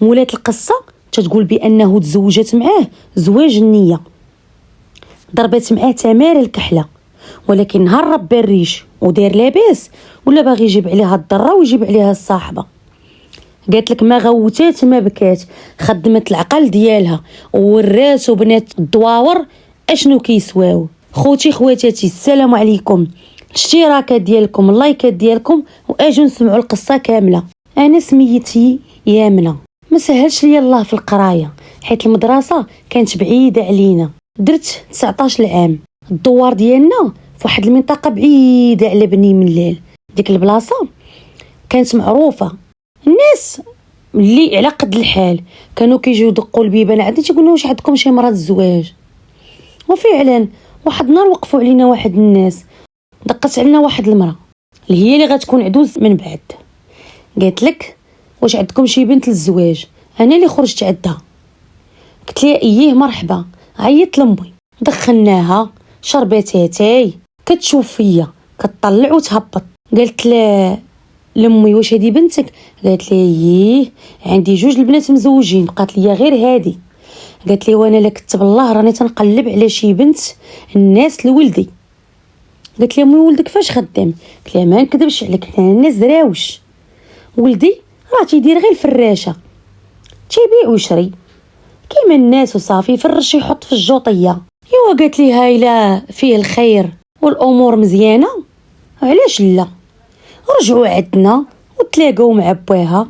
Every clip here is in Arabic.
مولات القصه تتقول بانه تزوجت معاه زواج النيه، ضربت معاه تماره الكحله، ولكن نهار ربى الريش ودار لاباس ولا باغي يجيب عليها الضره ويجيب عليها الصاحبه. قالت لك ما غوتات ما بكات، خدمت العقل ديالها وورات وبنات الدواور اشنو كيسواو. خوتي خواتاتي السلام عليكم، الاشتراكات ديالكم اللايكات ديالكم واجوا نسمعوا القصه كامله. انا سميتي يامنه، ما سهلش ليا الله في القرايه حيت المدرسه كانت بعيده علينا. درت 19 عام، الدوار ديالنا في واحد المنطقه بعيده على بني ملال. ديك البلاصه كانت معروفه، الناس اللي على قد الحال كانوا كيجيو يدقوا البيبان عندنا تيقولوا واش عندكم شي مرات الزواج. وفعلا واحد النهار وقفوا علينا واحد الناس، دقت علينا واحد المراه اللي هي اللي غتكون عدوز من بعد. قالت لك واش عندكم شي بنت للزواج؟ انا اللي خرجت عندها. قلت لها ايه مرحبا. عيطت لامي، دخلناها، شربت اتاي، كتشوف فيا كتطلع وتهبط. قالت لا لامي واش هذه بنتك؟ قالت لي ايه عندي جوج البنات مزوجين. قالت لي غير هادي. قالت لي وانا لا كتب الله راني تنقلب على شي بنت الناس لولدي. قالت لي امي ولدك فاش خدام؟ قلت لها ما نكذبش عليك حنا الناس دراوش، ولدي راه تيدير غير الفراشه، تيبيع ويشري كيما الناس وصافي، يفرش يحط في الجوطيه. ايوا قالت لي هايله فيه الخير والامور مزيانه، علاش لا رجعوا عندنا وتلاقاو مع باها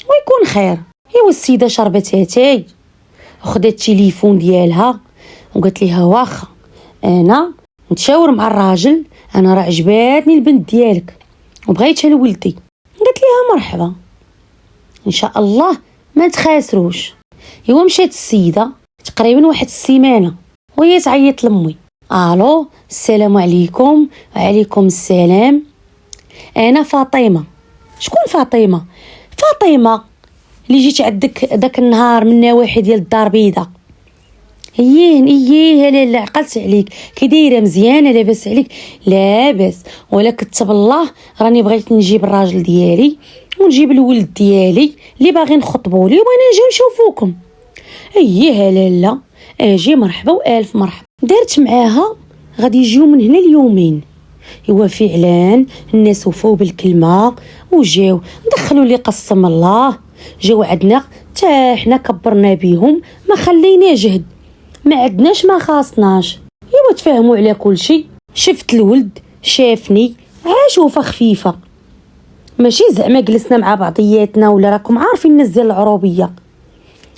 ويكون خير. ايوا السيده شربت اتاي وخدت التليفون ديالها وقالت ليها واخا انا نتشاور مع الراجل، انا راه عجباتني البنت ديالك وبغيتها لولدي. قالت ليها مرحبا ان شاء الله ما تخاسروش. ايوا مشات السيده تقريبا واحد السيمانه وهي تعيط لامي، الو السلام عليكم. وعليكم السلام، انا فاطمه. شكون فاطمه؟ فاطمه اللي جيت عندك داك النهار من نواحي ديال الدار البيضاء. ايه لا عقلت عليك، كي دايره مزيانه لاباس عليك؟ لاباس، ولا كتب الله راني بغيت نجيب الراجل ديالي ونجيب الولد ديالي اللي باغي نخطبوا لي وانا نجي نشوفوكم. ايه لا اجي مرحبا والف مرحبا. دارت معاها غادي يجيو من هنا اليومين. ايوا فعلا الناس وفاو بالكلمه وجاو دخلوا لي قسم الله، جاو عندنا حتى حنا كبرنا بيهم ما خلينا جهد، ما عدناش ما خاصناش. ايوا تفاهموا على كل شيء. شفت الولد شافني، عاشوفه خفيفه، ماشي زعما جلسنا مع بعضياتنا ولا راكم عارفين الناس ديال العروبيه.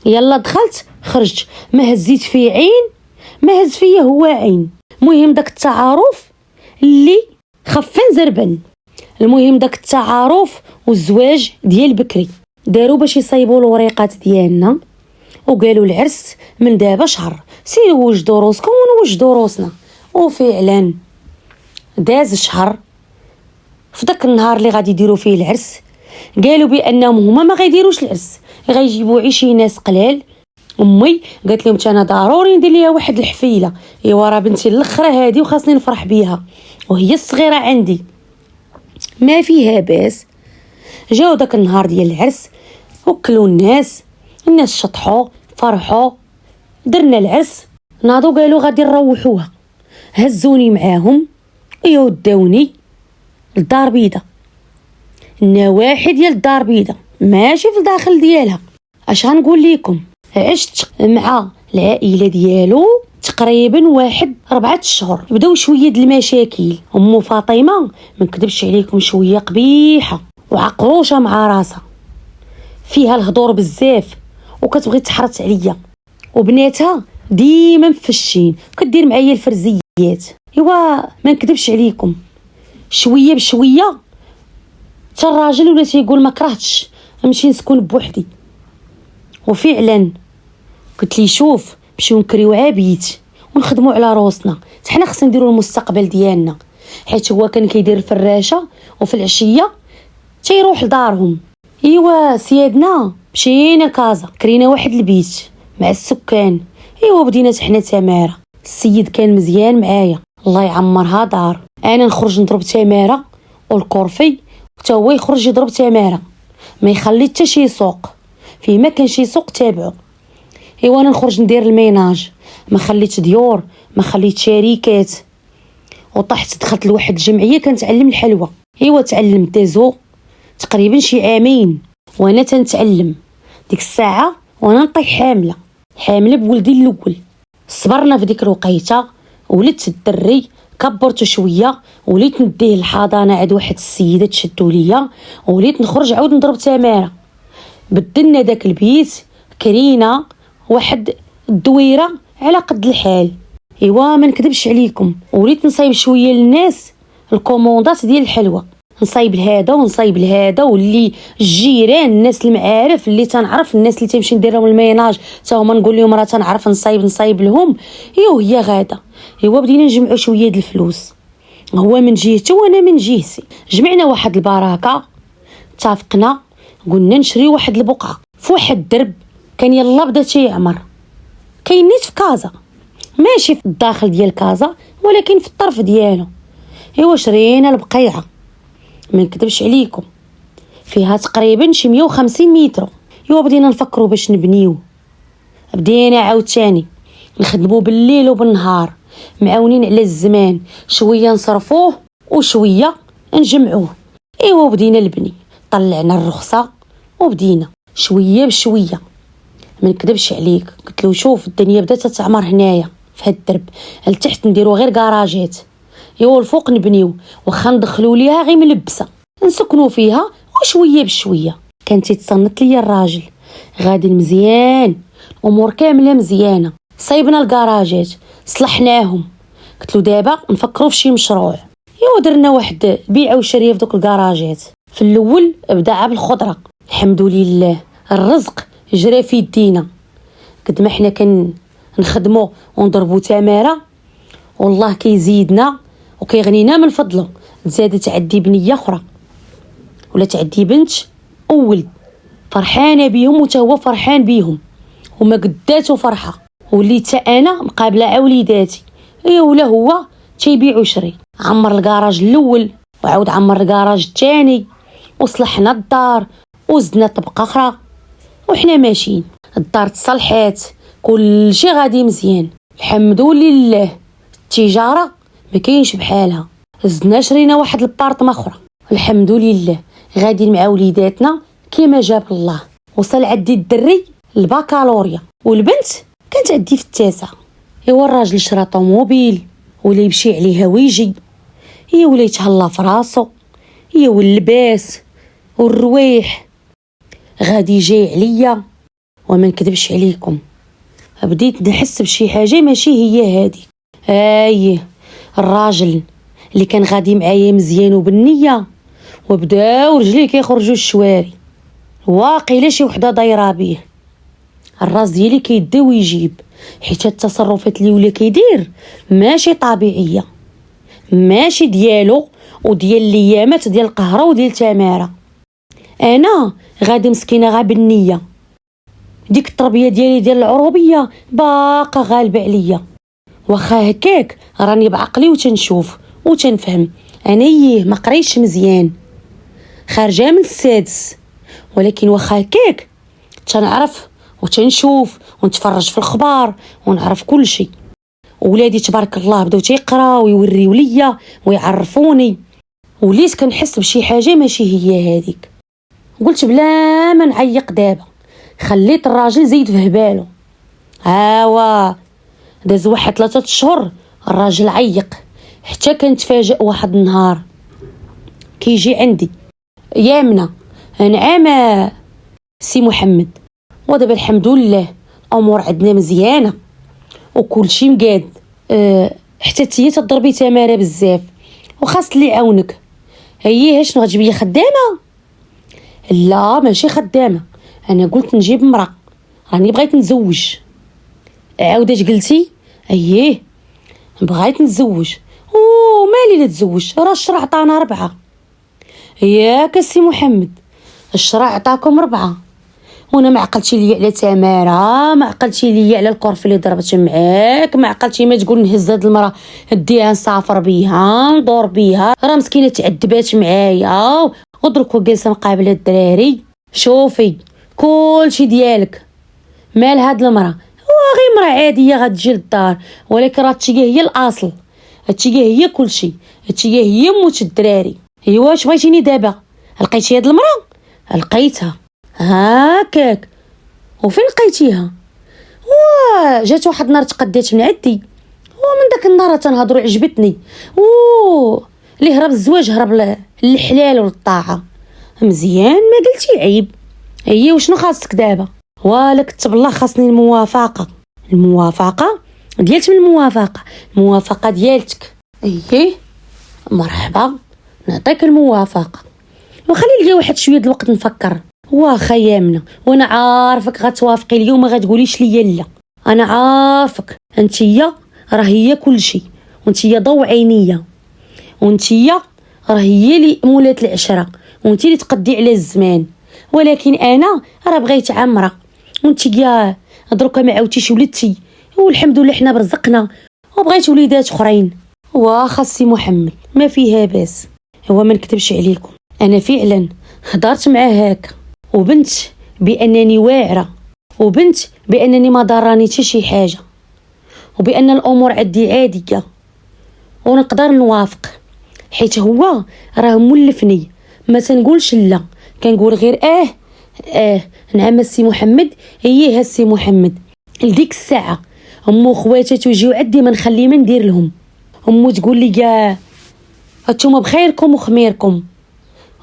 يلا دخلت خرجت، ما هزيت فيه عين ما هز فيا هو عين. المهم داك التعارف اللي خفان زربن، المهم داك التعارف والزواج ديال بكري داروا باش يصايبوا الوريقات ديالنا وقالوا العرس من دابا شهر، سيروا وجدوا روسكم ونوجدوا روسنا. وفعلا داز شهر. في داك النهار اللي غادي يديروا فيه العرس قالوا بانهم هما ما غيديروش العرس، غيجيبوا 20 ناس قلال. امي قالت لهم انا ضروري ندير ليها واحد الحفيله، ايوا راه بنتي الاخرى هذه وخاصني نفرح بيها وهي الصغيره عندي ما فيها باس. جاو داك النهار ديال العرس وكلوا الناس شطحوا فرحوا، درنا العرس، ناضوا قالوا غادي نروحوها، هزوني معاهم ويودوني للدار بيضاء، النواحي ديال الدار بيضاء ماشي في الداخل ديالها. اش غنقول لكم، عشت مع العائله ديالو تقريبا واحد 4 اشهر. بداو شويه د المشاكل. ام فاطمه ما نكذبش عليكم شويه قبيحه وعقروشه مع راسها، فيها الهضور بزاف وكتبغي تحرط عليا، وبناتها ديما مفشين كدير معايا الفرزيات. ايوا ما نكذبش عليكم شويه بشويه حتى الراجل ولا تيقول ما كرهتش نمشي نسكن بوحدي. وفعلا قلت لي شوف نمشيو نكريو عابيت ونخدموا على روسنا، حنا خصنا نديروا المستقبل ديالنا، حيت هو كان كيدير الفراشه وفي العشيه تيروح لدارهم. ايوا سيادنا مشينا كازا كرينا واحد البيت مع السكان. ايوا بدينا حنا تماره، السيد كان مزيان معايا الله يعمرها دار. انا نخرج نضرب تماره والكورفي حتى هو يخرج يضرب تماره، ما يخلي حتى شي سوق. فيه ما كان شي سوق تابعو. ايوا انا نخرج ندير الميناج، ما خليت ديور، ما خليت شركات، وطحت دخلت لواحد الجمعيه كنتعلم الحلوى. ايوا تعلمت دازو تقريبا شي عامين وانا تنتعلم. ديك الساعه وانا نطيح حامله بولدي الاول. صبرنا في ديك الوقيته، ولدت الدري كبرته شويه، وليت نديه الحضانه عند واحد السيده تشدو ليا، وليت نخرج عاود نضرب تماره. بدلنا داك البيت، كرينا واحد الدويره على قد الحال. ايوا ما نكذبش عليكم، وليت نصايب شويه للناس الكوموندات ديال الحلوى، نصايب لهذا ونصايب لهذا، واللي الجيران الناس المعارف اللي تنعرف، الناس اللي تمشي ندير لهم الميناج حتى هما نقول لهم راه تنعرف نصايب لهم. ايوا هي غاده. ايوا بدينا نجمعوا شويه د الفلوس، هو من جهته وانا من جهتي. جمعنا واحد البركه، اتفقنا قلنا نشري واحد البقعه في واحد الدرب كان يلا بدا تيعمر، كاين نيت في كازا، ماشي في الداخل ديال كازا ولكن في الطرف ديالو. ايوا شرينا البقيعه، ما نكذبش عليكم فيها تقريبا شي 150 متر. ايوا بدينا نفكروا باش نبنيو، بدينا عاوتاني نخدموا بالليل وبالنهار، معاونين على الزمان، شويه نصرفوه وشويه نجمعوه. ايوا بدينا نبني، طلعنا الرخصه وبدينا شويه بشويه. ما نكذبش عليك، قلت له شوف الدنيا بدات تعمر هنايا في هاد الدرب، لتحت نديروا غير كراجات، ايوا الفوق نبنيو واخا ندخلوا ليها غير ملبسه نسكنوا فيها وشويه بشويه. كان تيتصنت ليا الراجل غادي مزيان، امور كامله مزيانه. صايبنا الكراجات صلحناهم، قلت له دابا نفكروا في شي مشروع. ايوا درنا واحد بيعه وشريه في دوك الكراجات. في الاول بدا بالخضره، الحمد لله الرزق جرى في يدينا. قد ما حنا نخدموا ونضربوا تماره والله كيزيدنا وكيغنينا من فضله. زادت عندي بنيه اخرى ولا تعدي بنت وولد، فرحانه بيهم وتا هو فرحان بيهم، وما قداتو فرحه. وليت انا مقابله على وليداتي. ولا هو تيبيع وشري، عمر الكراج الاول وعاود عمر الكراج الثاني، وصلحنا الدار وزدنا طبقه اخرى وحنا ماشيين. الدار تصلحات، كل شيء غادي مزيان الحمد لله. التجاره ما كاينش بحالها. زدنا شرينا واحد البارطمه اخرى الحمد لله، غادي مع وليداتنا كيما جاب الله. وصل عندي الدري الباكالوريا والبنت كانت عندي في التاسع. ايوا الراجل شرا طوموبيل ولا يمشي عليها ويجي، ولا يتهلا في راسو، واللباس والرويح غادي جاي عليا. وما نكذبش عليكم، بديت نحس بشي حاجه ماشي هي هادي. الراجل اللي كان غادي معايا مزيان وبالنيه، وبداو رجليه كيخرجوا الشواري، واقيلا شي وحده دايره بيه. الراس ديالي كيدي ويجيب، حيت التصرفات اللي ولا كيدير ماشي طبيعيه، ماشي ديالو وديال الايامات ديال القهره وديال تماره. انا غادي مسكينه غا بالنيه، ديك التربيه ديالي ديال العروبيه باقا غالبه عليا. واخا هكاك راني بعقلي وتنشوف وتنفهم. انا ما قريتش مزيان، خارجه من السادس، ولكن واخا هكاك تنعرف وتنشوف ونتفرج في الاخبار ونعرف كل شيء. ولادي تبارك الله بداو تيقراو ويوريو ليا ويعرفوني، وليت كنحس بشي حاجه ماشي هي هذيك. قلت بلا ما نعيق دابا، خليت الراجل زيد في هبالو. هاوا داز واحد 3 اشهر الراجل عيق، حتى كنتفاجئ واحد النهار كيجي عندي يامنا نعم سي محمد، ودابا الحمد لله الامور عندنا مزيانه وكل شيء مقاد. حتى تي تضربي تماره بزاف وخاص لي عاونك. هي شنو غتجيبي خدامه؟ لا ماشي خدامه، انا قلت نجيب امراه، راني بغيت نتزوج. عاوداش قلتي؟ اييه بغيت نتزوج. مالي لا تزوج، راه الشرع عطانا 4. ياك السي محمد الشرع عطاكم 4، وانا ما عقلتي ليا على تماره، ما عقلتي ليا على الكرف اللي ضربت معاك، ما عقلتي ما تقول نهز هاد المراه نديها نسافر بيها ندور بيها، راه مسكينه تعذبات معايا ودرك جالسه مقابله الدراري. شوفي كلشي ديالك. مال هاد المراه؟ هو غير مراه عاديه غتجي للدار، ولكن راه هادشي هي الاصل، هادشي هي كلشي، هادشي هي موت الدراري. ايوا واش بغيتيني دابا؟ لقيتي هاد المراه؟ لقيتها هاكاك. وفين لقيتيها؟ جات واحد النهار تقديت من عندي، ومن داك النهار تنهضروا عجبتني. اللي هرب الزواج هرب للحلال وللطاعه. مزيان، ما قلتي عيب. هي وشنو خاصك دابا؟ ولا كتب الله خاصني الموافقه. الموافقه ديالت من الموافقه ديالتك. ايه مرحبا، نعطيك الموافقه، وخلي لي واحد شويه د الوقت نفكر. واخا يامنه، وانا عارفك غتوافقي اليوم، ما غتقوليش ليا لا. انا عارفك انتيا راه هي كلشي، وانتيا ضوء عينيا، وانتيا راه هي اللي مولات العشره، وانتي اللي تقدي على الزمان. ولكن انا راه بغيت عمره، وانتيا دروكا ما عاودتيش ولدتي، والحمد لله حنا برزقنا وبغيت وليدات اخرين. واخا سي محمد ما فيها باس. هو ما نكتبش عليكم، انا فعلا هضرت معاه هكا، وبنت بانني واعره، وبنت بانني ما ضراني حتى شي حاجه، وبان الامور عندي عاديه ونقدر نوافق، حيت هو راه مولفني. ما تنقولش لا، كنقول غير نعم السي محمد، هي السي محمد. لديك الساعه امو خواتاتو يجيو عندي ما نخلي ما ندير لهم. امو تقول لي هانتوما بخيركم وخميركم.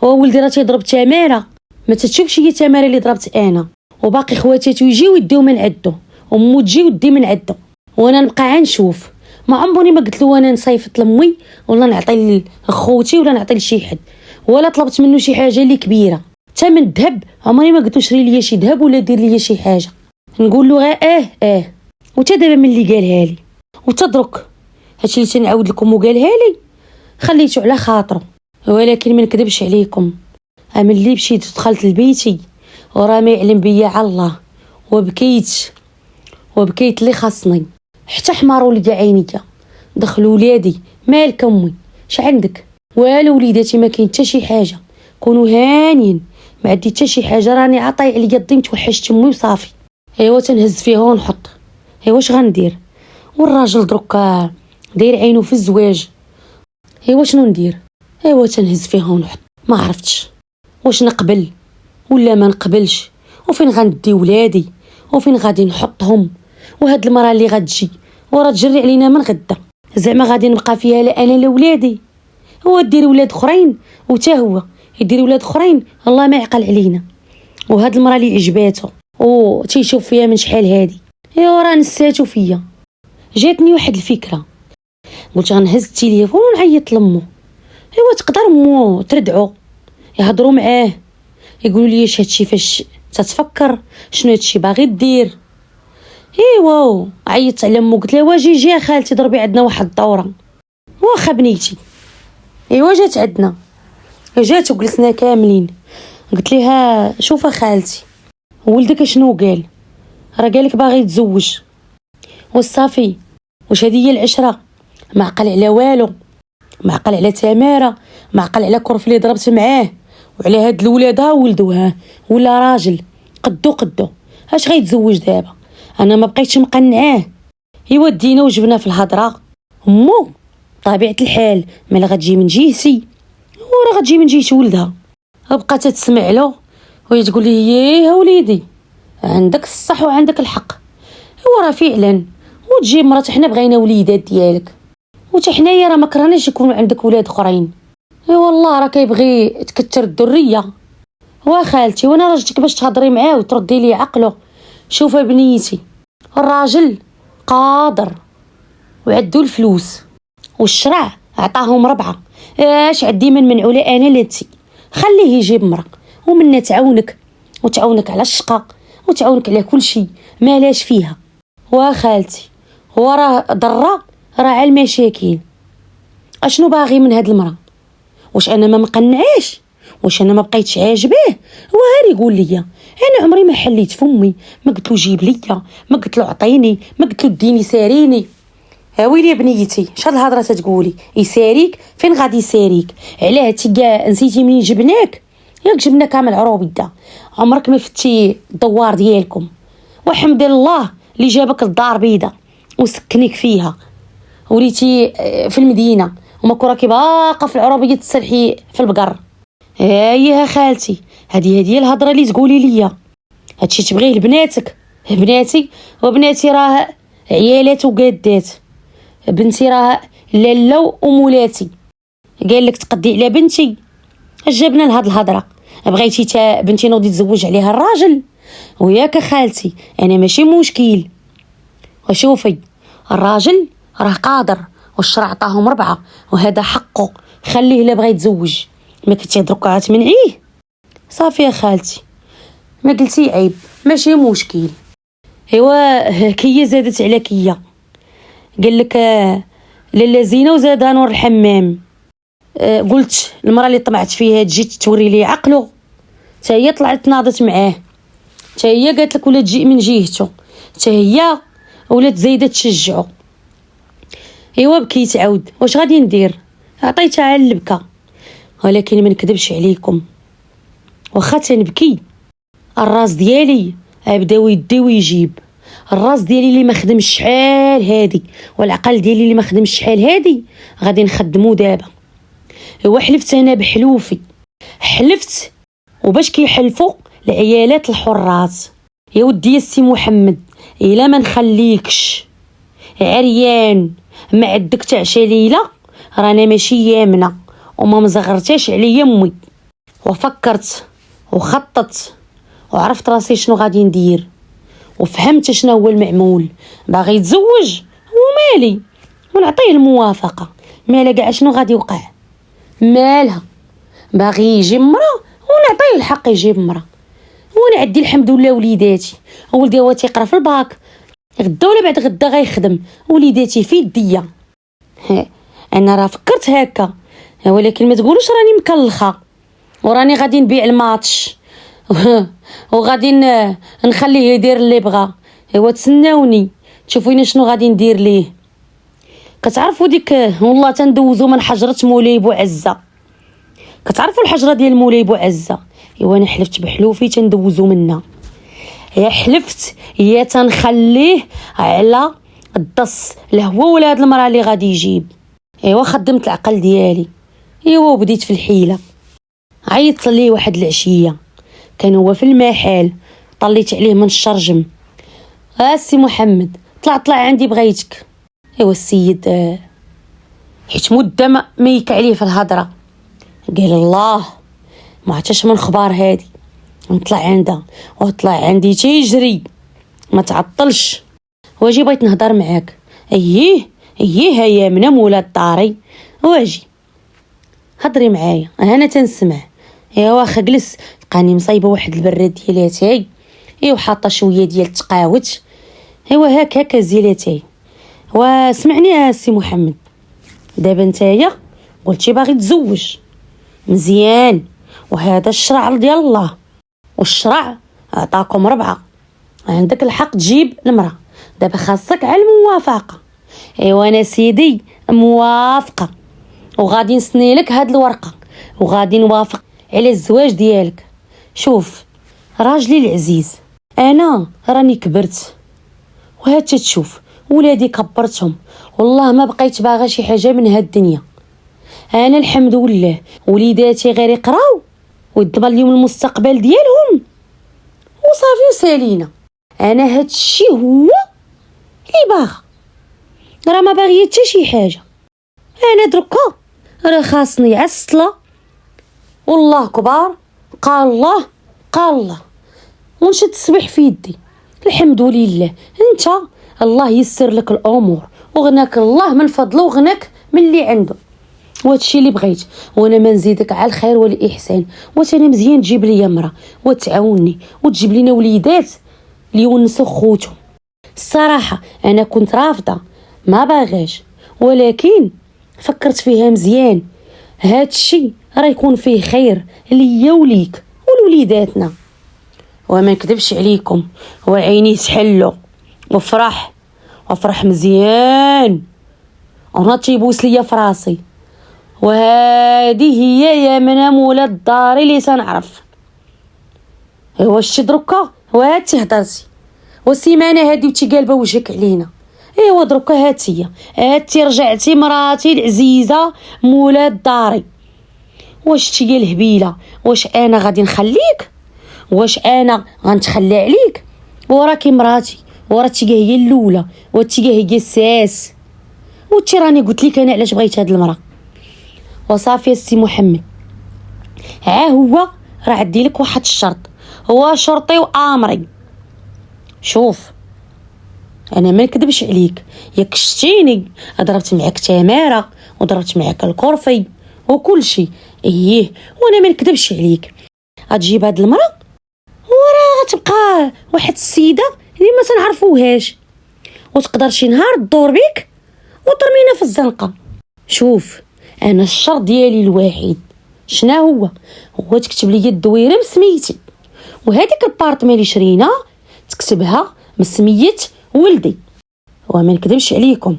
هو ولدي راه تيضرب تماره، ما تشوفش هي تماره اللي ضربت انا، وباقي خواتاتو يجيو يديو من عندو، امو تجي ودي من عندو، وانا نبقى نشوف. ما عمرني ما قلت له انا نصيفط لامي ولا نعطي لخوتي ولا نعطي لشي حد، ولا طلبت منه شي حاجه اللي كبيره. حتى من الذهب عمري ما قلت له شري لي شي ذهب ولا دير لي شي حاجه. نقول له غير وتا دابا من اللي قالها لي وتدرك هادشي اللي تنعاود لكم وقالها لي خليته على خاطره. ولكن ما نكذبش عليكم، ملي مشيت دخلت لبيتي وراه ما يعلم بيا على الله، وبكيت اللي خاصني، حتى حمار ولد عينيا. دخلوا ولادي مالك امي اش عندك؟ والو وليداتي ما كاين حتى شي حاجه، كونوا هانيين، ما عندي حتى شي حاجه، راني عطاي عليا الضيم، توحشت امي وصافي. ايوا تنهز فيها ونحط. ايوا واش غندير؟ والراجل دروكا داير عينو في الزواج. ايوا شنو ندير؟ ايوا تنهز فيها ونحط. ما عرفتش واش نقبل ولا ما نقبلش، وفين غندي ولادي وفين غادي نحطهم. وهاد المراه اللي غتجي ورا تجري علينا من غدا، زعما غادي نبقى فيها لا انا لا ولادي؟ هو دير ولاد اخرين وتا هو يدير ولاد اخرين، الله ما يعقل علينا. وهاد المراه اللي عجباتو تيشوف فيها من شحال هادي، ايوا راه نساتو فيا. جاتني واحد الفكره، قلت غنهز التليفون ونعيط لمو. ايوا تقدر مو تردعو يهضروا معاه، يقولوا لي هادشي فاش تتفكر، شنو هادشي باغي دير. ايوا عيطت على مو، قلت لها واجي جي خالتي ضربي عندنا واحد الدوره. واخا بنيتي. ايوا جات عندنا، جات وجلسنا كاملين. قلت لها شوفي خالتي، ولدك شنو قال؟ راه قالك باغي يتزوج والصافي. واش هذه هي العشره؟ ما عقل على والو، ما عقل على تماره، ما عقل على كرف اللي ضربت معاه، وعلى هاد الولاد ولدوها ولا راجل قدو اش غيتزوج دابا؟ انا ما بقيتش مقنعاه. ايوا دينا وجبنا في الهضره. امو طبيعه الحال ملي غتجي من جهتي وراه غتجي من جهه ولدها، بقات تسمع له وهي تقول لي يا وليدي عندك الصح وعندك الحق. هو راه فعلا وتجي مرات حنا بغينا وليدات ديالك، وتا حنايا راه ما كرهناش يكون عندك ولاد اخرين. اي والله راه كيبغي تكثر الذريه. وخالتي وانا راجلك باش تهضري معاه وتردي لي عقله. شوف بنيتي، الراجل قادر وعدو الفلوس والشرع عطاهم 4، اش عندي من منعوله انا لاتي؟ خليه يجيب مرا ومنا تعاونك وتعاونك على الشقه وتعاونك على كل شيء، مالاش فيها. وخالتي هو راه ضره راه على المشاكل. اشنو باغي من هاد المراه؟ واش انا ما مقنعاش؟ واش انا ما بقيتش عاجباه؟ هو غير يقول لي. انا عمري ما حليت فمي، ما قلت له جيب ليا، ما قلت له عطيني، ما قلت له ديني ساريني. ها ويلي يا بنيتي اش هاد الهضره تتقولي؟ يساريك؟ فين غادي يساريك؟ علاه تيكا نسيتي منين جبناك؟ ياك جبنا كامل عروبيده، عمرك ما فتي الدوار ديالكم، والحمد لله اللي جابك للدار بيضه وسكنيك فيها، وليتي في المدينه وما كراكي باقا في العروبيه تسرحي في البقر. هي خالتي، هذه هي الهضره اللي تقولي ليا، هادشي تبغيه لبناتك؟ بناتي وبناتي راه عيالات وقادات، بنتي راه لاله ومولاتي، قال لك تقدي على بنتي؟ جابنا لهاد الهضره، بغيتي تا بنتي نوضي تزوج عليها الراجل؟ وياك خالتي انا ماشي مشكل، وشوفي الراجل راه قادر والشرع عطاهم 4 وهذا حقه، خليه الا بغى يتزوج، ما كنتي دركا تمنعيه. صافي يا خالتي ما قلتي عيب، ماشي مشكل. ايوا كيا زادت على كيا، قال لك لاله زينه وزادها نور الحمام. قلت المراه اللي طمعت فيها تجي توري لي عقله، حتى هي طلعت ناضت معاه، حتى هي قالت لك ولا تجي من جهته، حتى هي ولات زايده تشجعه. ايوا بكيت عاود، واش غادي ندير؟ عطيتها على البكا. ولكن ما نكذبش عليكم، واخا تنبكي الراس ديالي بداو يديو يجيب، الراس ديالي اللي ما خدمش شحال هادي والعقل ديالي اللي ما خدمش شحال هادي غادي نخدمو دابا. ايوا حلفت انا بحلوفي، حلفت وباش كيحلفوا العيالات الحرات. يا ودي يا سي محمد الا ما نخليكش عريان ما عندك تعشى ليله، رانا ماشي يامنه وما مزغرتاش عليا امي، وفكرت وخططت وعرفت راسي شنو غادي ندير، وفهمت شنو هو المعمول. باغي يتزوج ومالي، ونعطيه الموافقه، مالا كاع شنو غادي يوقع، مالها باغي يجيب مرا ونعطيه الحق يجيب مرا، ونعدي الحمد لله وليداتي، ولدي هو تيقرا في الباك، غدا ولا بعد غدا غيخدم، وليداتي في يديا. انا راه فكرت هكا، ولكن ما تقولوش راني مكلخه وراني غادي نبيع الماتش وغادي نخليه يدير اللي بغا. ايوا تسناوني تشوفوني شنو غادي ندير ليه. كتعرفوا ديك والله تندوزو من حجره مولاي بوعزه، كتعرفوا الحجره ديال مولاي بوعزه؟ ايوا انا حلفت بحلوفي تندوزو منها، يا حلفت يا تنخليه على الدص لا هو ولا هاد المراه اللي غادي يجيب. ايوا خدمت العقل ديالي، ايوا وبديت في الحيله. عيطت ليه واحد العشيه، كان هو في المحل، طليت عليه من الشرجم، سي محمد طلع عندي بغيتك. ايوا السيد حيت مده ما يك عليه في الهضره، قال الله ما عرفتش من خبار هادي، نطلع عندها وطلع عندي تيجري ما تعطلش، واجي بغيت نهضر معاك. ايه هيا من مولات داري، واجي هضري معايا انا تنسمع. ايوا واخا جلس، لقاني مصايبه واحد البراد ديالاتاي، ايوا حاطه شويه ديال التقاوت، ايوا هكا زيلاتاي. واسمعني يا سي محمد، دابا نتايا قلتي باغي تزوج مزيان، وهذا الشرع ديال الله، والشرع عطاكم 4، عندك الحق تجيب المراه، دابا خاصك على الموافقه. ايوا انا سيدي موافقه، وغادي نسني لك هاد الورقه، وغادي نوافق على الزواج ديالك. شوف راجلي العزيز، انا راني كبرت وهاد تشوف ولادي كبرتهم، والله ما بقيت باغا شي حاجه من هاد الدنيا. انا الحمد لله وليداتي غير يقراو ويضمن لهم المستقبل ديالهم وصافي وسالينا. انا هاد الشيء هو اللي باغا، راه ما باغيه حتى شي حاجه. انا دركا راه خاصني عسله والله كبار، قال الله ونشد السبح في يدي. الحمد لله انت الله يسر لك الامور وغناك الله من فضله وغناك من اللي عنده، وهادشي اللي بغيت، وانا ما نزيدك على الخير والاحسان. وانا مزيان تجيب لي مرا وتعاوني وتجيب لينا وليدات اللي يونسوا خوتهم. الصراحه انا كنت رافضه ما باغاش، ولكن فكرت فيها مزيان، هادشي راه يكون فيه خير ليا وليك ولوليداتنا. وما نكذبش عليكم، وعيني تحلو وفرح مزيان ونطي يبوس ليا فراسي. وهذه هي يا منام ولاد داري اللي سنعرف. واش شتي دروكا وهاتي هضرتي والسيمانه هادي وتي قالبه وجهك علينا. ايوا دروكا هاتي رجعتي مراتي العزيزه مولات داري. واش تي الهبيله؟ واش انا غادي نخليك؟ واش انا غنتخلى عليك؟ وراكي مراتي وراتي هي الاولى وتي هي الساس. وتي راني قلت لك انا علاش بغيت هاد المراه. وصافي السي محمد هو راه عندي لك واحد الشرط، هو شرطي وامري. شوف انا ما نكذبش عليك، ياك شتيني ضربت معاك تماره وضربت معاك الكرفي وكل شيء وانا ما نكذبش عليك. غتجيب هاد المراه وراه غتبقى واحد السيده اللي ما تنعرفوهاش وتقدر شي نهار تدور بيك وترمينا في الزنقه. شوف انا الشرط ديالي الوحيد شنو هو تكتب لي الدويره بسميتي، وهذيك البارطمه اللي شرينا تكتبها بسميه ولدي. وما نكذبش عليكم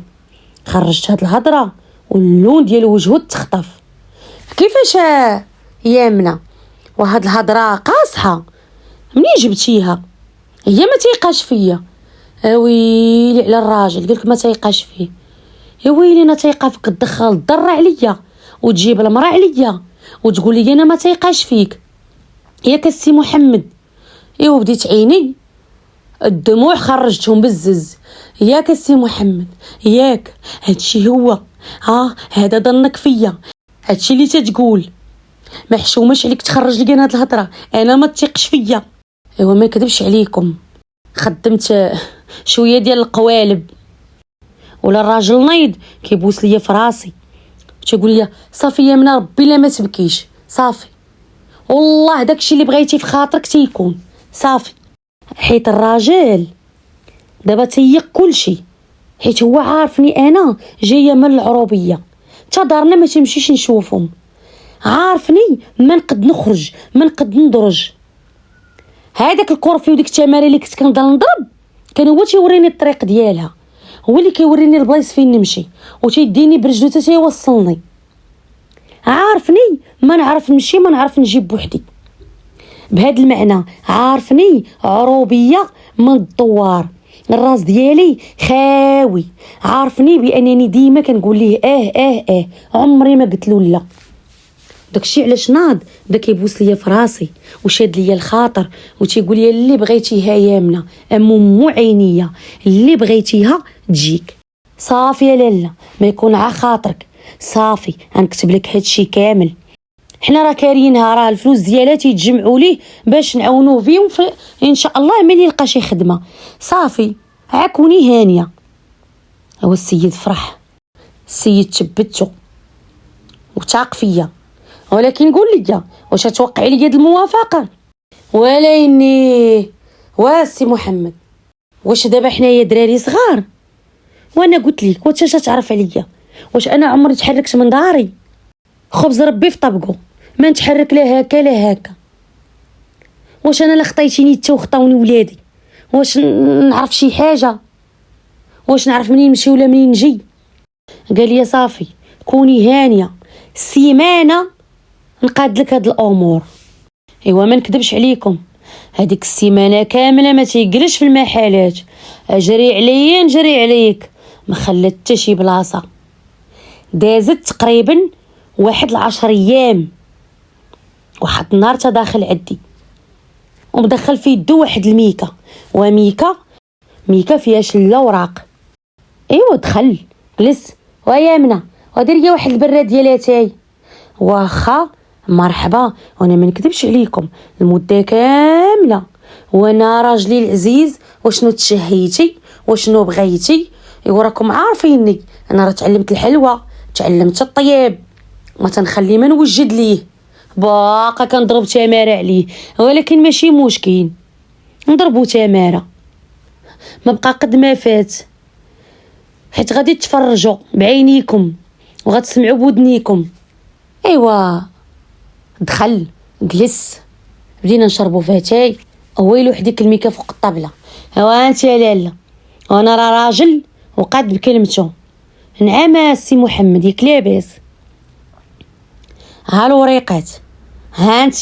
خرجت هاد الهضره واللون ديال وجهه تخطف. كيفاش يامنه وهاد الهضره قاصحه منين جبتيها؟ هي ما تيقاش فيا. ويلي على الراجل قالك ما تيقاش فيه. يا ويلي انا تيقا فيك تدخل الضر عليا وتجيب المراه عليا وتقول لي انا ما تيقاش فيك ياك السي محمد. ايوا بديت عيني الدموع خرجتهم بالزز. ياك السي محمد ياك هادشي هو هذا ظنك فيا، هادشي اللي تتقول ما حشومش عليك تخرج لي هاد الهضره، انا ما تثقش فيا. ايوا ما كذبش عليكم خدمت شويه ديال القوالب ولا الراجل نايض كيبوس ليا في راسي تيقول لي صافي يا من ربي لا ما تبكيش صافي والله داكشي اللي بغيتي في خاطرك تيكون صافي. حيت الراجل دابا تيق كل شيء حيت هو عارفني انا جايه من العروبيه تا دارنا ما تمشيش نشوفهم، عارفني ما نقد نخرج ما نقد ندرج. هذاك الكرفي وديك التمارين اللي كنت كنضل نضرب كان هو تيوريني الطريق ديالها، هو اللي كيوريني البلايص فين نمشي وتيديني برجلو حتى تيوصلني. عارفني ما نعرف نمشي ما نعرف نجيب بوحدي. بهذا المعنى عارفني عروبيه من الدوار الراس ديالي خاوي، عارفني بانني ديما كنقول ليه عمري ما قلت له لا. داكشي علاش ناض بدا كيبوس ليا في راسي وشاد ليا الخاطر وتيقول لي اللي بغيتيها يامنه مو عينيه اللي بغيتيها تجيك. صافي يا لاله ما يكون ع خاطرك صافي غنكتب لك هادشي كامل. حنا راه كارينها، راه الفلوس ديالها تيتجمعوا ليه باش نعاونوه بهم ان شاء الله ملي يلقى شي خدمه. صافي عكوني هانيه. هو السيد فرح، السيد تبتو وتاق فيا، ولكن قول لي واش توقعي لي هاد الموافقه ولا اني واسي محمد؟ واش دابا حنايا دراري صغار وانا قلت لك واش تعرف عليا؟ واش انا عمري تحركت من داري؟ خبز ربي في طبقه ما نتحرك لا هكا لا هكا. واش انا لا خطيتيني حتى وخطاوني ولادي واش نعرف شي حاجه؟ واش نعرف منين نمشي ولا منين نجي؟ قال لي صافي كوني هانيه سيمانه نقاد لك هاد الامور. ايوا ما نكذبش عليكم هذيك السيمانه كامله ما تيجلش في المحلات، اجري عليا نجري عليك ما خلات حتى شي بلاصه. دازت تقريبا واحد 10 ايام واحد النهار تداخل عندي ومدخل في يدو واحد الميكا ميكا فيها شله وراق. ايوا دخل جلس ويامنه ودير لي واحد البره ديال اتاي. واخا مرحبا وانا ما نكذبش عليكم المده كامله وانا راجلي العزيز وشنو تشهيتي وشنو بغيتي. ايوا راكم عارفيني انا راه تعلمت الحلوى تعلمت الطياب ما تنخلي ما نوجد ليه، باقا كنضرب تماره عليه ولكن ماشي مشكل نضربو تماره ما بقى قد ما فات حيت غادي تفرجوا بعينيكم وغتسمعوا بودنيكم. ايوا دخل جلس بدينا نشربوا فاتاي ويلو حديك الميكا فوق الطابله. ايوا انت يا لاله وانا راه راجل وقاد بكلمته. نعم سي محمد ياك لاباس؟ ها الوريقات ها انت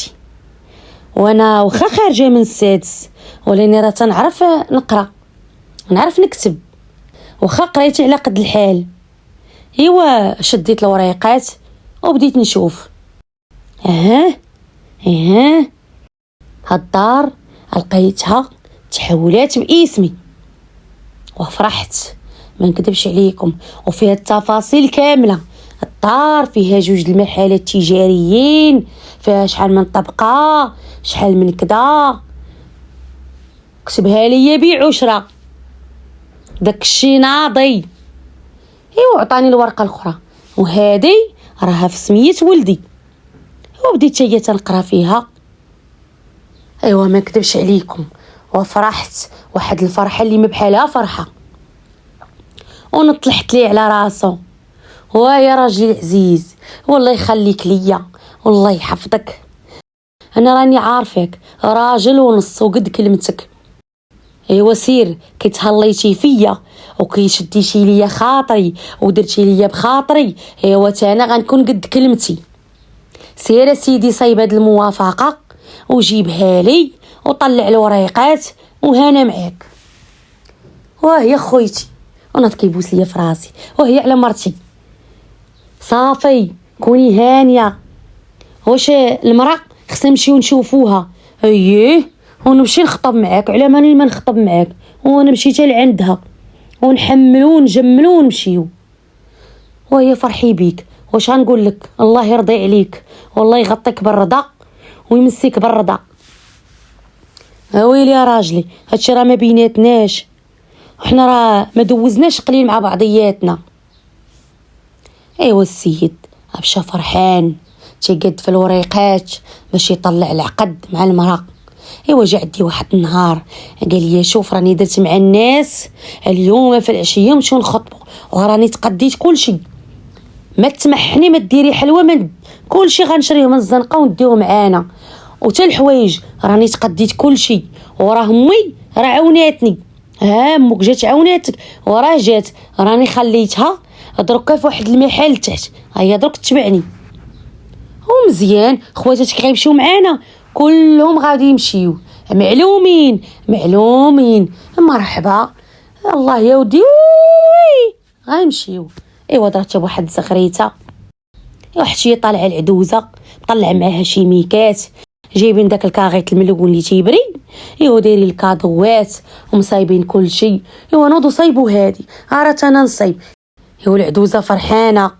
وانا واخا خارجه من السادس ولاني راه تنعرف نقرا، نعرف نكتب، واخا قريتي على قد الحال. ايوا شديت الوريقات وبديت نشوف. هاد الدار لقيتها تحولات باسمي وفرحت، ما نكذبش عليكم، وفيها التفاصيل كامله. الدار فيها 2 المحلات تجاريين، فيها شحال من طبقه، شحال من كدا، كتبها لي بيع وشرا، داك الشي ناضي. ايوا عطاني الورقه الاخرى، وهذه راها في سميه ولدي، وبديت هي تنقرا فيها. ايوا ما نكذبش عليكم، وفرحت واحد الفرحه اللي ما بحالها فرحه، ونطلحت ليه على راسو. ويا راجلي العزيز، والله يخليك ليا، والله يحفظك، انا راني عارفك راجل ونص وقد كلمتك. ايوا سير كيتهليتي فيا وكيشديتي ليا خاطري ودرتي ليا بخاطري، ايوا تا انا غنكون قد كلمتي. سير سيدي صايب هاد الموافقه وجيبها لي وطلع الوريقات وهنا معاك. واه يا خويتي، وناض كيبوس ليا في راسي، وهي على مرتي. صافي كوني هانيه، واش المراه خصنا نمشيو نشوفوها؟ اييه، ونمشي نخطب معاك، على ماني ما نخطب معاك، وانا مشيت لعندها ونحملو ونجملو ونمشيو. وهي فرحي بيك، واش غنقول لك؟ الله يرضي عليك، والله يغطيك بالرضا ويمسيك بالرضا. ويلي يا راجلي، هادشي راه ما بيناتناش، وحنا راه ما دوزناش قليل مع بعضياتنا. ايوا السيد مشى فرحان تيقد في الوريقات باش يطلع العقد مع المراه. ايوا جا عندي واحد النهار قال لي شوف راني درت مع الناس اليوم في العشيه نمشيو نخطبوا، وراني تقديت كلشي، ما تسمحني ما ديري حلوه، من كلشي غنشريه من الزنقه ونديوه معانا، وتا الحوايج راني تقديت كلشي، وراه امي راه عاوناتني، ها امك جات عاوناتك، وراه جات راني خليتها دركا في واحد المحل تحت، هيا درك تبعني. ومزيان خواتاتك غيمشيو معانا، كلهم غادي يمشيو، معلومين مرحبا، الله يا ودي غيمشيو. ايوا درت بواحد الزغريته، واحد شي طالعه العدوزه طلع معاها شي ميكات جايبين داك الكاغيط الملون اللي تيبري، ايوا دايرين الكادوات ومصايبين كلشي. ايوا نوضوا صايبوا هادي، عرفت انا نصيب. ايوا العدوزه فرحانه،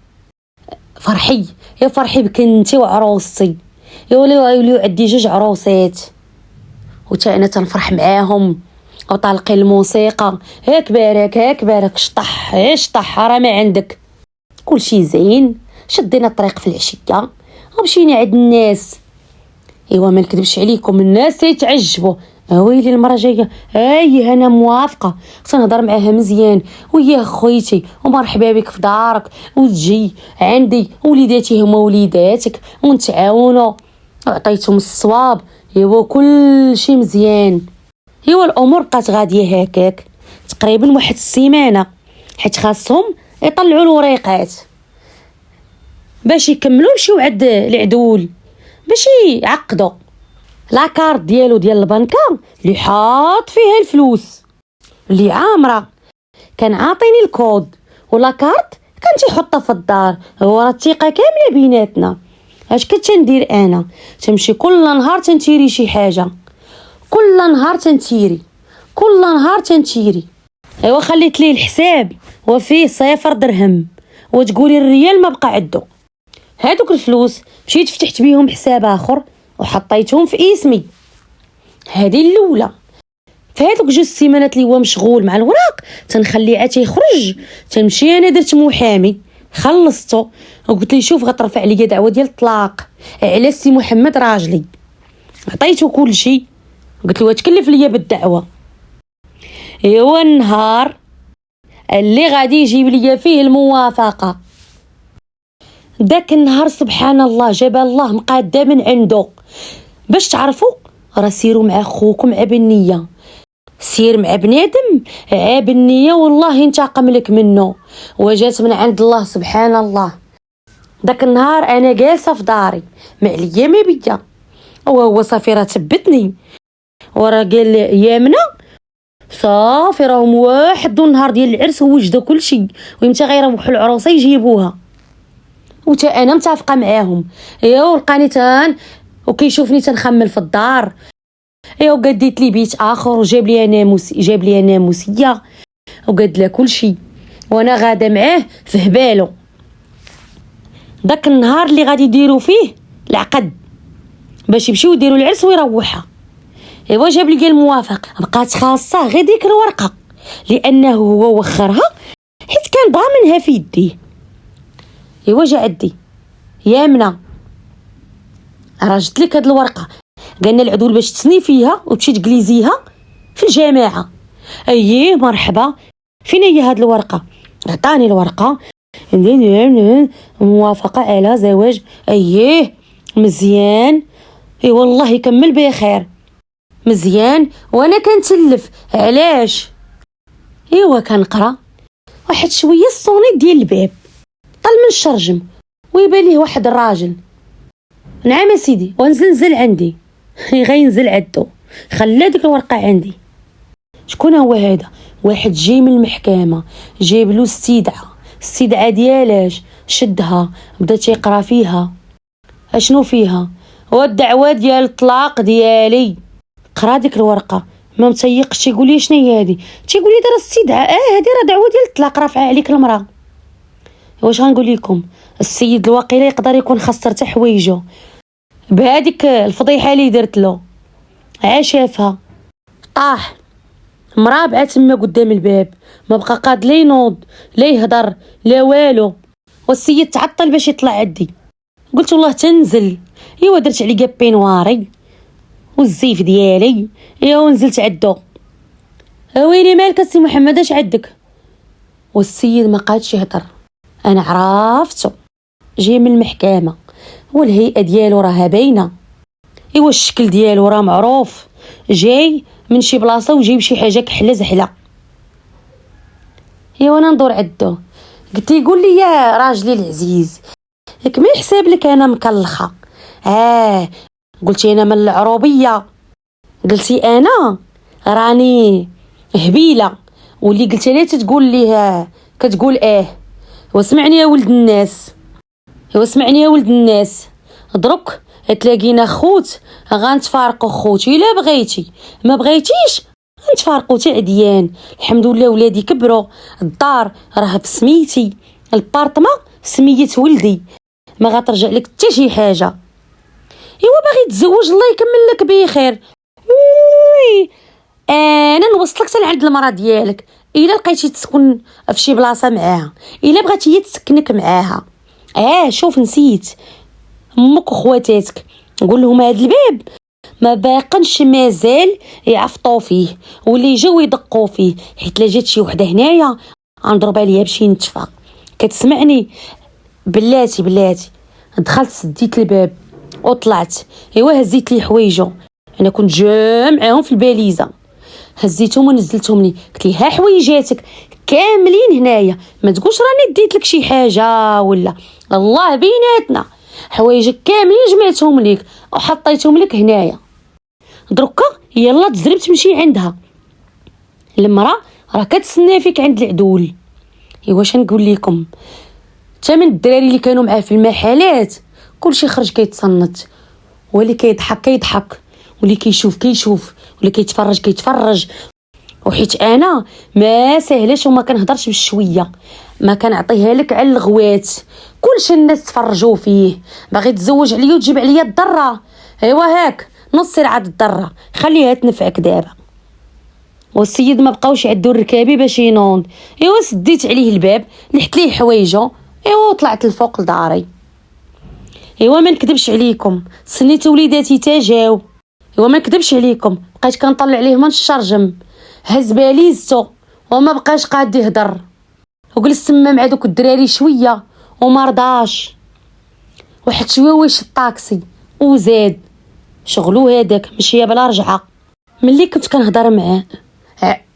فرحي يا فرحي بكنتي وعروستي، يوليو عندي 2 عروسات، وتا انا تنفرح معاهم وطالقين الموسيقى، هاك بارك شطح راه ما عندك، كلشي زين. شدينا الطريق في العشيه ومشينا عند الناس. ايوا ما نكذبش عليكم، الناس تيتعجبوا. ويلي المره جايه اي انا موافقه، تنهضر معاها مزيان، وياه خويتي ومرحبا بك في دارك، وتجي عندي وليداتي هما وليداتك ونتعاونوا، عطيتهم الصواب. ايوا كل شيء مزيان. ايوا الامور بقات غاديه هكاك تقريبا واحد السيمانه، حيت خاصهم يطلعوا الوريقات باش يكملوا يمشيو عند العدول باش يعقدوا لاكارت ديالو ديال البنكه اللي حاط فيها الفلوس اللي عامره. كان عاطيني الكود ولاكارت كان تيحطها في الدار، هو راه الثقه كامله بيناتنا. اش كنت ندير انا؟ تمشي كل نهار تنتيري شي حاجه، كل نهار تنتيري. ايوا خليت ليه الحساب وفيه 0 درهم، وتقولي الريال ما بقى عنده. هادوك الفلوس مشيت فتحت بيهم حساب اخر وحطيتهم في اسمي. هذه الاولى. في هذوك 2 سيمانات اللي هو مشغول مع الوراق تنخليه عاد يخرج، تنمشي انا درت محامي خلصته وقلت لي شوف غترفع لي دعوه ديال الطلاق على السي محمد راجلي. عطيته كل شيء، قلت له تكلف ليا بالدعوه. ايوا النهار اللي غادي يجيب ليا فيه الموافقه، داك النهار سبحان الله جاب الله مقاده من عنده. باش تعرفوا راه سيروا مع خوكم مع بنيه، سير مع بنادم عاب النيه والله ينتقم لك منه، وجات من عند الله سبحان الله. داك النهار انا جالسه في داري معليا ما بيا، وهو صافي راه تبتني، وراه قال لي يامنه صافي راهم واحد النهار ديال العرس ووجدوا كلشي، ويمتى غيروحوا العروسه يجيبوها، وتا انا متفقه معاهم. ولقاني وكيشوفني تنخمل في الدار. وقديت لي بيت اخر وجاب لي ناموسيه وقاد لها كلشي، وانا غاده معاه في هبالو. داك النهار اللي غادي يديروا فيه العقد باش يمشيو يديروا العرس ويروحها، جاب لي الموافق. بقات خاصه غير ديك الورقه لانه هو وخرها حيت كان ضامنها في يديه. جا عندي يامنه راه جبت لك هاد الورقه، قالنا العدول باش تسني فيها وتمشي تجليزيها في الجامعه. مرحبا، فين هي هاد الورقه؟ عطاني الورقه موافقه على زواج. مزيان، والله يكمل بخير، مزيان. وانا كنتلف علاش؟ كنقرا واحد شويه الصونيت ديال الباب طل من الشرجم ويبان ليه واحد الراجل. نعم سيدي، ونزل عندي. غينزل عدو، خلى ديك الورقه عندي. شكون هو هذا؟ واحد جاي من المحكمه، جايب له استدعاء ديالاش. شدها بدا تيقرا فيها. اشنو فيها؟ والدعوه ديال الطلاق ديالي. قرا ديك الورقه ما متيقش، تيقول لي شنو هي هذه؟ تيقول لي دار استدعاء. هذه راه دعوه ديال الطلاق، رافعه عليك المراه. واش غنقول لكم؟ السيد الواقيلا يقدر يكون خسر حتى حوايجو بهذيك الفضيحه اللي درت له. شافها طاح مرابعه تما قدام الباب، ما بقى قاد لا ينوض لا يهضر لا والو. والسيد تعطل باش يطلع عندي. قلت والله تنزل. درت عليه كابينواري والزيف ديالي. ونزلت عدو. ويلي مالك السي محمد اش عندك؟ والسيد ما قادش يهضر. انا عرفتو جاي من المحكمه والهيئه ديالو راها باينه. الشكل ديالو راه معروف، جاي من شي بلاصه وجايب شي حاجه كحله زحله. وانا ندور عدو. قلت يقول لي يا راجلي العزيز، ياك ما يحسب لك انا مكلخه. قلتي انا من العروبيه. قلتي انا راني هبيله. واللي قلت لي تقول ليه كتقول واسمعني يا ولد الناس، درك تلاقينا خوت غنتفارقوا خوت. الا بغيتي ما بغيتيش غنتفارقوا تاع عديان. الحمد لله ولادي كبروا، الدار راه بسميتي، البارطما سمية ولدي، ما غترجع لك حتى شي حاجه. باغي تزوج الله يكمل لك بخير. انا نوصلك حتى لعند المراه ديالك الا لقيتي تسكن في شي بلاصه معاها، الا بغاتي هي تسكنك معاها. شوف نسيت امك وخواتاتك، قول لهم هاد الباب ما باقنش مازال يعفطوا فيه واللي يجيو يدقوا فيه، حيت لا جات شي وحده هنايا غنضرب عليها بشي نتفه. كتسمعني؟ بلاتي دخلت سديت الباب وطلعت. هزيت لي حوايجو، انا كنت جامعاهم في الباليزه، هزيتهم ونزلتهم لي. قلت لي ها حوايجاتك كاملين هنايا، ما تقولش راني ديت لك شي حاجه ولا. الله بيناتنا حوايجك كاملين جمعتهم ليك وحطيتهم لك هنايا. دركا يلا تزرب تمشي عندها. المراه راه كتسنى فيك عند العدول. واش نقول لكم؟ من الدراري اللي كانوا معاه في المحلات كلشي خرج كيتصنت، واللي كيضحك واللي كيشوف واللي كيتفرج. وحيت انا ما سهلاش وما كنهضرش بالشويه، ما كنعطيها لك على الغوات. كلشي الناس تفرجوا فيه. باغي تزوج عليا وتجيب عليا الضره؟ هاك نص سرعه الضره، خليها تنفعك دابا. والسيد ما بقاوش يعدو الركابي باش ينوض. سديت عليه الباب، لحت ليه حوايجو، وطلعت الفوق لداري. ما نكذبش عليكم، سنيت وليداتي تاجاو. ما نكذبش عليكم، بقيت كنطلع عليه من الشرجم، هز باليزتو وما بقاش قاد يهضر. وجلست تما مع دوك الدراري شويه وما رضاش. واحد شويه واش الطاكسي وزاد شغلو هذاك مشي بلا رجعه. ملي كنت كنهضر معاه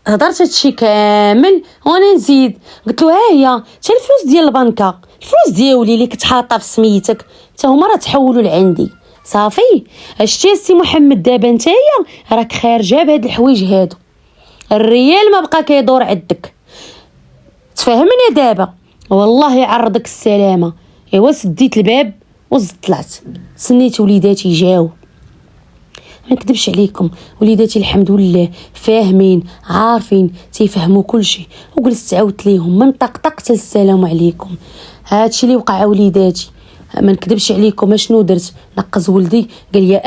هضرت هادشي كامل وانا نزيد. قلت له هي حتى الفلوس ديال البنكه، الفلوس ديالي اللي كنت حاطه في سميتك حتى هما راه تحولوا لعندي. صافي. شتي السي محمد دابا نتايا راك خارجه بهاد الحوايج هادو، الريال ما بقى كيدور عندك، تفهمني دابا؟ والله يعرضك السلامه. ايوا سديت الباب وزدت طلعت، سنيت وليداتي جاو. ما نكذبش عليكم وليداتي الحمد لله فاهمين عارفين تيفهموا كل شيء، وجلست عاودت ليهم من طقطقت السلام عليكم. هادشي اللي وقع وليداتي. ما نكذبش عليكم اشنو درت؟ نقز ولدي قال لي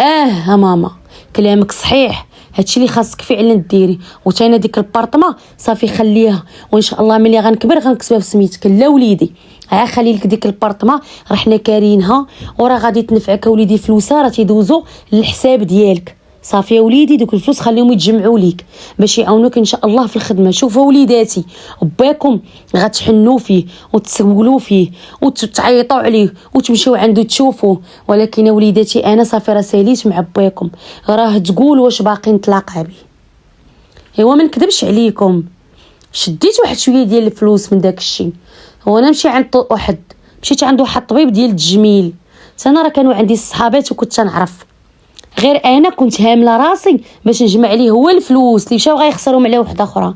ماما كلامك صحيح، هادشي اللي خاصك فعلا ديري، وتانا ديك البارطما صافي خليها، وان شاء الله ملي غنكبر غنكتبها بسميتك. لا وليدي خلي لك ديك البارطما راه حنا كارينها وراه غادي تنفعك وليدي، فلوسها راه تيدوزو للحساب ديالك. صافي يا وليدي دوك الفلوس خليهم يتجمعوا ليك باش يعاونوك ان شاء الله في الخدمه. شوفوا وليداتي باكم غتحنوا فيه وتسولوا فيه وتعيطوا عليه وتمشيو عنده تشوفوه، ولكن يا وليداتي انا صافي راه ساليت مع باكم، راه تقول واش باقي نتلاقى به. ايوا ما نكذبش عليكم، شديت واحد شويه ديال الفلوس من داك الشيء، وانا مشيت عند واحد الطبيب ديال التجميل. انا راه كانوا عندي الصحابات وكنت تنعرف، غير انا كنت هامله راسي باش نجمع ليه هو الفلوس اللي مشاو غيخسرهم على وحده اخرى.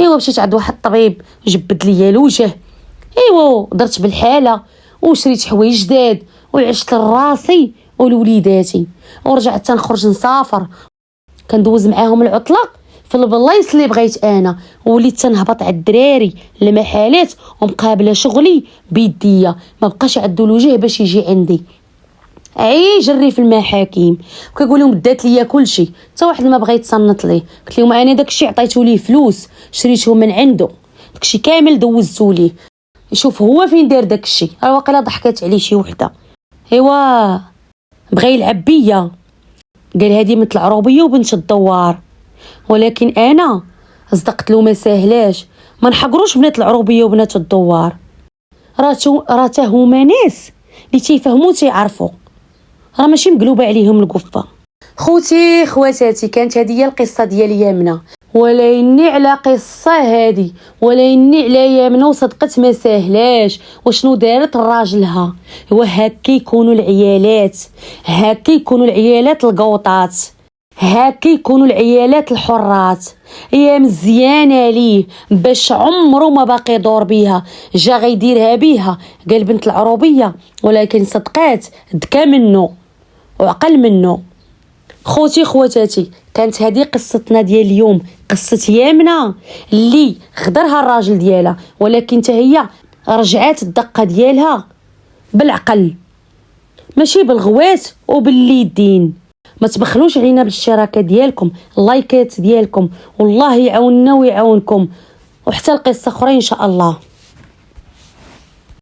ايوا مشيت عند واحد الطبيب جبد ليا الوجه، ايوا درت بالحاله وشريت حوايج جداد وعشت لراسي ولوليداتي، ورجعت تنخرج نسافر كندوز معاهم العطله في البلايص اللي بغيت انا، وليت تنهبط على الدراري المحلات ومقابله شغلي بيديا، ما بقاش عندو الوجه باش يجي عندي. جري في المحاكم وكيقول لهم دات ليا كل شيء، حتى واحد ما بغى يتصنت ليه. قلت لهم انا داكشي عطيته ليه فلوس شريته من عنده، داكشي كامل دوزته ليه، يشوف هو فين دار داكشي. راه واقيلا ضحكات عليه شي وحده. ايوا بغى يلعب بيا، قال هذه مثل العروبيه وبنت الدوار، ولكن انا صدقت له ما ساهلاش، ما نحقروش بنات العروبيه وبنات الدوار، راه تا هما ناس اللي تيفهموا تيعرفوا، راه ماشي مقلوبه عليهم القفه. خوتي خواتاتي كانت هذه هي القصه ديال يامنه، ولا يني على قصه هذه، ولا يني على يامنه وصدقت ما ساهلاش وشنو دارت راجلها. هو هكا يكونوا العيالات، هكا يكونوا العيالات القوطات، هكا يكونوا العيالات الحرات. هي مزيانه ليه باش عمره ما باقي دور بيها، جا غيديرها بيها قال بنت العروبيه، ولكن صدقات دكا منه وعقل منه. خوتي خواتاتي كانت هذه قصتنا ديال اليوم، قصه يامنه اللي غدرها الراجل ديالها، ولكن حتى هي رجعات الدقه ديالها بالعقل ماشي بالغوات وباليدين. ما تبخلوش علينا بالاشتراكه ديالكم، اللايكات ديالكم، والله يعاوننا ويعاونكم، وحتى القصه اخرى ان شاء الله.